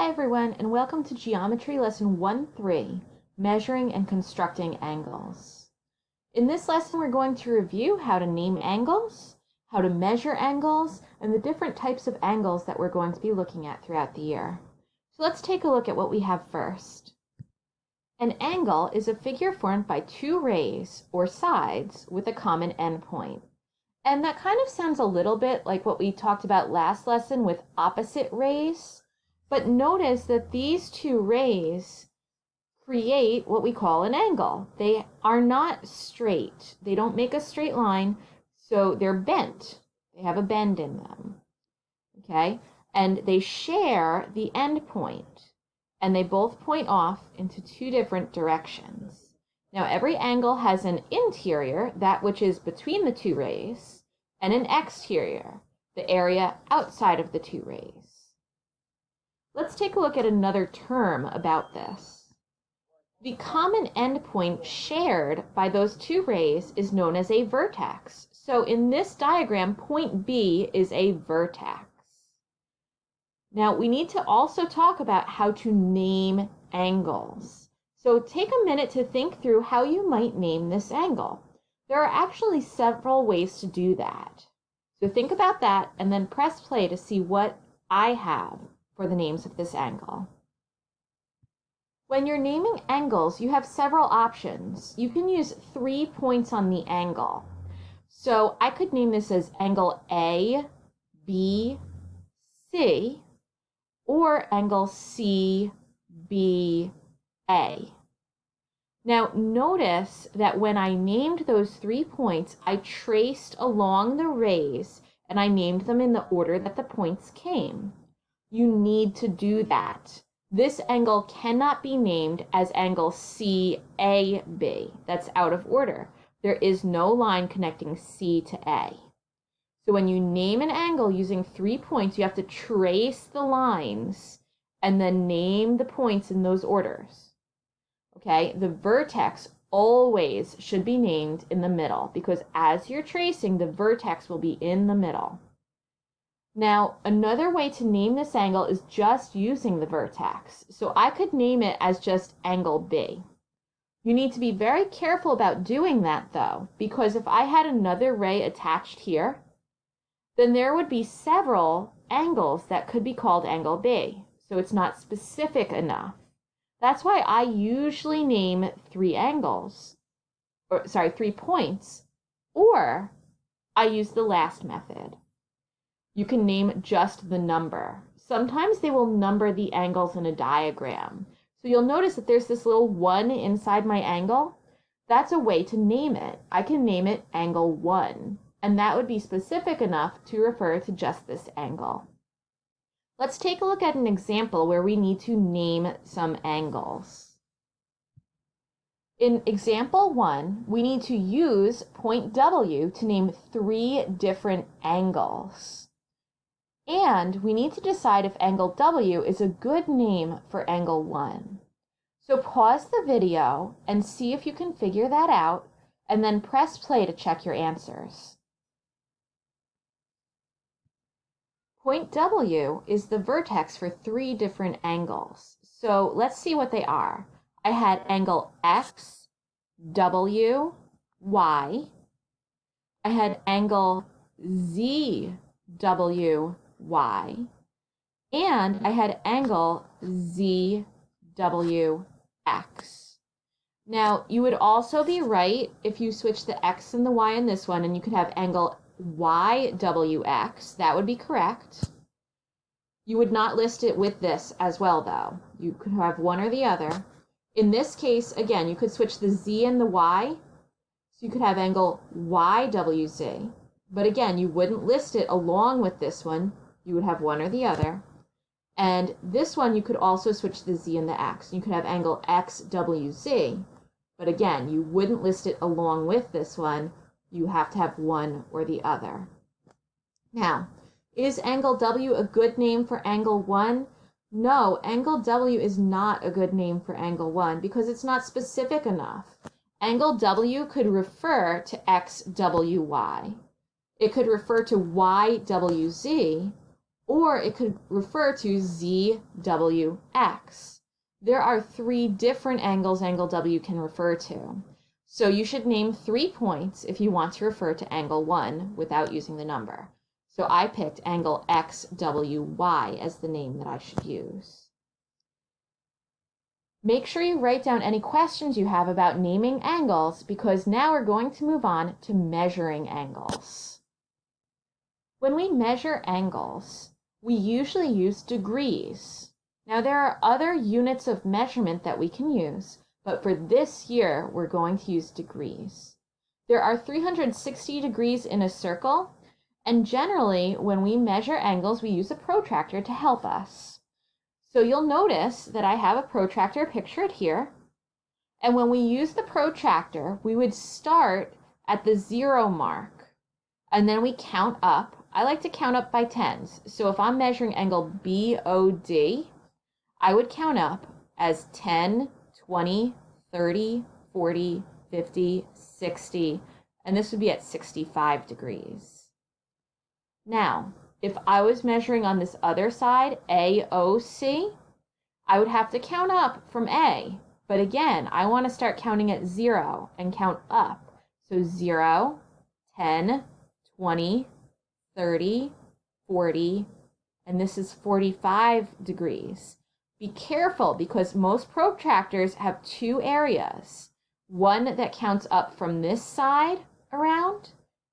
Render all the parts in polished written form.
Hi everyone, and welcome to Geometry Lesson 1-3, Measuring and Constructing Angles. In this lesson, we're going to review how to name angles, how to measure angles, and the different types of angles that we're going to be looking at throughout the year. So let's take a look at what we have first. An angle is a figure formed by two rays, or sides, with a common endpoint. And that kind of sounds a little bit like what we talked about last lesson with opposite rays. But notice that these two rays create what we call an angle. They are not straight. They don't make a straight line, so they're bent. They have a bend in them, okay? And they share the end point, and they both point off into two different directions. Now, every angle has an interior, that which is between the two rays, and an exterior, the area outside of the two rays. Let's take a look at another term about this. The common endpoint shared by those two rays is known as a vertex. So in this diagram, point B is a vertex. Now we need to also talk about how to name angles. So take a minute to think through how you might name this angle. There are actually several ways to do that. So think about that and then press play to see what I have for the names of this angle. When you're naming angles, you have several options. You can use 3 points on the angle. So I could name this as angle A, B, C, or angle C, B, A. Now notice that when I named those 3 points, I traced along the rays and I named them in the order that the points came. You need to do that. This angle cannot be named as angle CAB. That's out of order. There is no line connecting C to A. So when you name an angle using 3 points, you have to trace the lines and then name the points in those orders. Okay, the vertex always should be named in the middle because as you're tracing, the vertex will be in the middle. Now, another way to name this angle is just using the vertex. So I could name it as just angle B. You need to be very careful about doing that though, because if I had another ray attached here, then there would be several angles that could be called angle B. So it's not specific enough. That's why I usually name 3 points, or I use the last method. You can name just the number. Sometimes they will number the angles in a diagram. So you'll notice that there's this little 1 inside my angle. That's a way to name it. I can name it angle 1, and that would be specific enough to refer to just this angle. Let's take a look at an example where we need to name some angles. In example 1, we need to use point W to name 3 different angles. And we need to decide if angle W is a good name for angle 1. So pause the video and see if you can figure that out, and then press play to check your answers. Point W is the vertex for 3 different angles. So let's see what they are. I had angle X, W, Y. I had angle Z, W, Y, and I had angle ZWX. Now, you would also be right if you switch the X and the Y in this one, and you could have angle YWX. That would be correct. You would not list it with this as well, though. You could have one or the other. In this case, again, you could switch the Z and the Y, so you could have angle YWZ. But again, you wouldn't list it along with this one. You would have one or the other. And this one, you could also switch the Z and the X. You could have angle XWZ. But again, you wouldn't list it along with this one. You have to have one or the other. Now, is angle W a good name for angle 1? No, angle W is not a good name for angle 1 because it's not specific enough. Angle W could refer to XWY. It could refer to YWZ, or it could refer to ZWX. There are 3 different angles angle W can refer to. So you should name 3 points if you want to refer to angle 1 without using the number. So I picked angle XWY as the name that I should use. Make sure you write down any questions you have about naming angles, because now we're going to move on to measuring angles. When we measure angles, we usually use degrees. Now there are other units of measurement that we can use, but for this year, we're going to use degrees. There are 360 degrees in a circle, and generally, when we measure angles, we use a protractor to help us. So you'll notice that I have a protractor pictured here, and when we use the protractor, we would start at the 0 mark, and then we count up. I like to count up by tens, so if I'm measuring angle BOD, I would count up as 10, 20, 30, 40, 50, 60, and this would be at 65 degrees. Now, if I was measuring on this other side, AOC, I would have to count up from A, but again, I want to start counting at 0 and count up. So 0, 10, 20, 30, 40, and this is 45 degrees. Be careful because most protractors have 2 areas. One that counts up from this side around,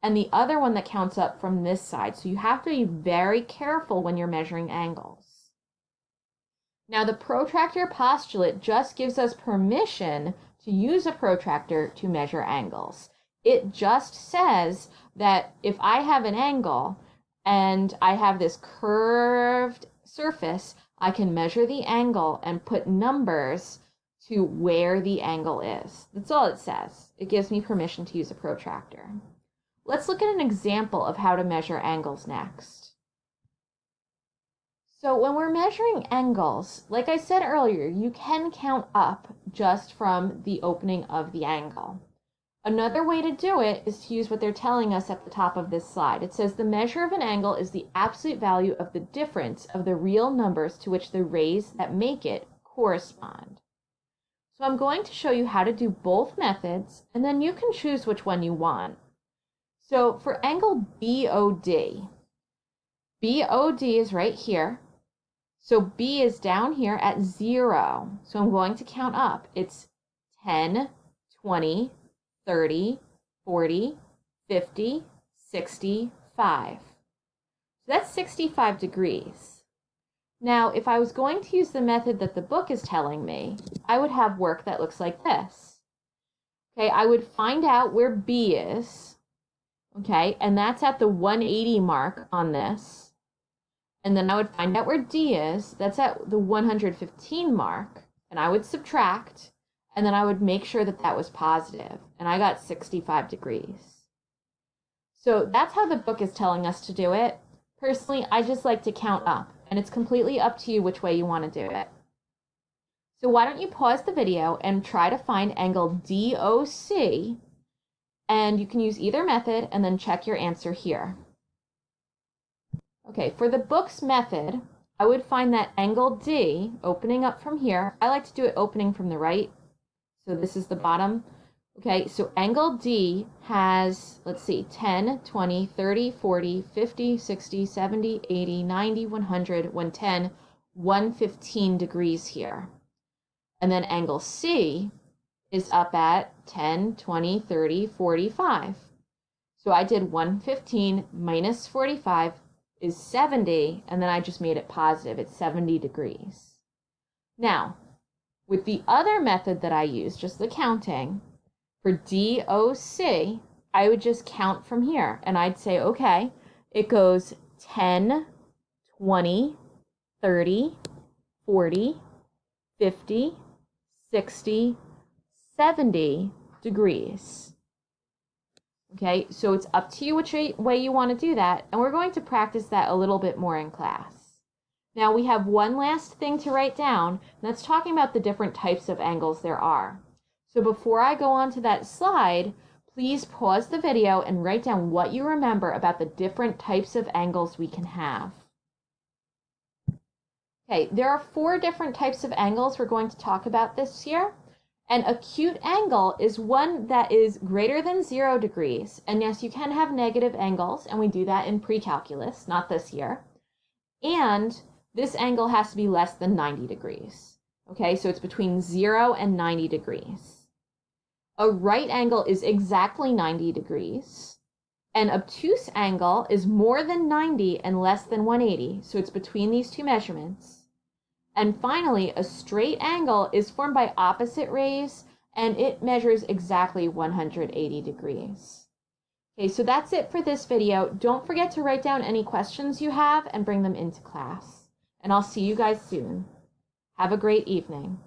and the other one that counts up from this side. So you have to be very careful when you're measuring angles. Now the protractor postulate just gives us permission to use a protractor to measure angles. It just says that if I have an angle and I have this curved surface, I can measure the angle and put numbers to where the angle is. That's all it says. It gives me permission to use a protractor. Let's look at an example of how to measure angles next. So when we're measuring angles, like I said earlier, you can count up just from the opening of the angle. Another way to do it is to use what they're telling us at the top of this slide. It says the measure of an angle is the absolute value of the difference of the real numbers to which the rays that make it correspond. So I'm going to show you how to do both methods, and then you can choose which one you want. So for angle BOD, BOD is right here. So B is down here at 0. So I'm going to count up. It's 10, 20, 30, 40, 50, 65. So that's 65 degrees. Now, if I was going to use the method that the book is telling me, I would have work that looks like this. Okay, I would find out where B is. Okay, and that's at the 180 mark on this. And then I would find out where D is. That's at the 115 mark. And I would subtract. And then I would make sure that that was positive. And I got 65 degrees. So that's how the book is telling us to do it. Personally, I just like to count up. And it's completely up to you which way you want to do it. So why don't you pause the video and try to find angle DOC. And you can use either method and then check your answer here. Okay, for the book's method, I would find that angle D, opening up from here. I like to do it opening from the right. So this is the bottom. Okay, so angle D has, let's see, 10, 20, 30, 40, 50, 60, 70, 80, 90, 100, 110, 115 degrees here. And then angle C is up at 10, 20, 30, 45. So I did 115 minus 45 is 70, and then I just made it positive. It's 70 degrees. Now, with the other method that I use, just the counting, for DOC, I would just count from here, and I'd say, okay, it goes 10, 20, 30, 40, 50, 60, 70 degrees. Okay, so it's up to you which way you want to do that, and we're going to practice that a little bit more in class. Now we have one last thing to write down, and that's talking about the different types of angles there are. So before I go on to that slide, please pause the video and write down what you remember about the different types of angles we can have. Okay, there are 4 different types of angles we're going to talk about this year. An acute angle is one that is greater than 0 degrees. And yes, you can have negative angles, and we do that in pre-calculus, not this year. And this angle has to be less than 90 degrees. Okay, so it's between 0 and 90 degrees. A right angle is exactly 90 degrees. An obtuse angle is more than 90 and less than 180, so it's between these two measurements. And finally, a straight angle is formed by opposite rays, and it measures exactly 180 degrees. Okay, so that's it for this video. Don't forget to write down any questions you have and bring them into class. And I'll see you guys soon. Have a great evening.